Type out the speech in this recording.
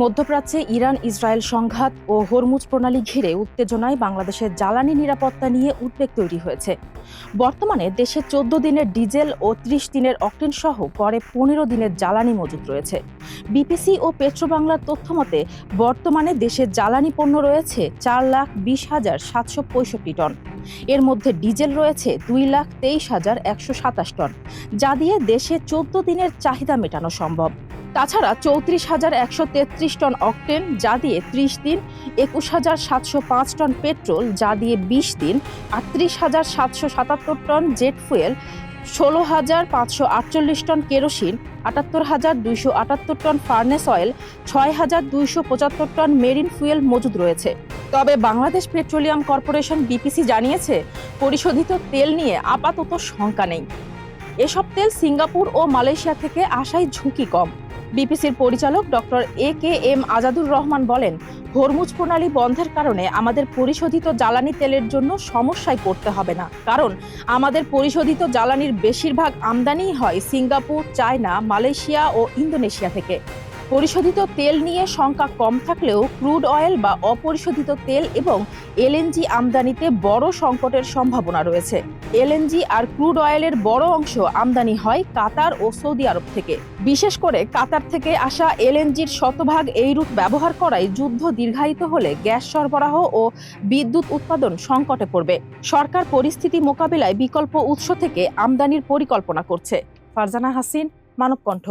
মধ্যপ্রাচ্যে Iran Israel সংঘাত ও Hormuz প্রণালী ঘিরে উত্তেজনায় বাংলাদেশের জ্বালানি নিরাপত্তা নিয়ে উদ্বেগ তৈরি হয়েছে। বর্তমানে দেশে 14 দিনের ডিজেল ও 30 দিনের অকটেন সহ গড়ে 15 দিনের জ্বালানি মজুত রয়েছে। বিপিসি ও পেট্রোবাংলার তথ্যমতে বর্তমানে দেশের জ্বালানি পণ্য রয়েছে 4,20,765 টন। এর মধ্যে ডিজেল রয়েছে 2,23,127 টন, যা দিয়ে দেশে 14 দিনের চাহিদা মেটানো সম্ভব। তাছাড়া 34,133 টন অকটেন, যা দিয়ে 30 দিন, 21,705 টন পেট্রোল, যা দিয়ে 20 দিন, 38,777 ton jet fuel, 16,548 ton kerosene, 78,278 ton furnace oil, 6,275 ton marine fuel মজুদ রয়েছে। তবে বাংলাদেশ পেট্রোলিয়াম কর্পোরেশন বিপিসি জানিয়েছে, পরিশোধিত তেল নিয়ে আপাতত শঙ্কা নেই। এসব তেল সিঙ্গাপুর ও মালয়েশিয়া থেকে আসায় ঝুঁকি কম। বিপিসির পরিচালক ডক্টর AKM আজাদুর রহমান বলেন, হরমুজ প্রণালী বন্ধের কারণে আমাদের পরিশোধিত জ্বালানি তেলের জন্য সমস্যায় পড়তে হবে না, কারণ আমাদের পরিশোধিত জ্বালানির বেশিরভাগ আমদানিই হয় সিঙ্গাপুর, চায়না, মালয়েশিয়া ও ইন্দোনেশিয়া থেকে। পরিশোধিত তেল নিয়ে শঙ্কা কম থাকলেও ক্রুড অয়েল বা অপরিশোধিত তেল এবং এলএনজি আমদানিতে বড় সংকটের সম্ভাবনা রয়েছে। এলএনজি আর ক্রুড অয়েলের বড় অংশ আমদানি হয় কাতার ও সৌদি আরব থেকে। বিশেষ করে কাতার থেকে আসা এলএনজির শতভাগ এই রুট ব্যবহার করায় যুদ্ধ দীর্ঘায়িত হলে গ্যাস সরবরাহ ও বিদ্যুৎ উৎপাদন সংকটে পড়বে। সরকার পরিস্থিতি মোকাবিলায় বিকল্প উৎস থেকে আমদানির পরিকল্পনা করছে। ফারজানা হাসিন, মানবকণ্ঠ।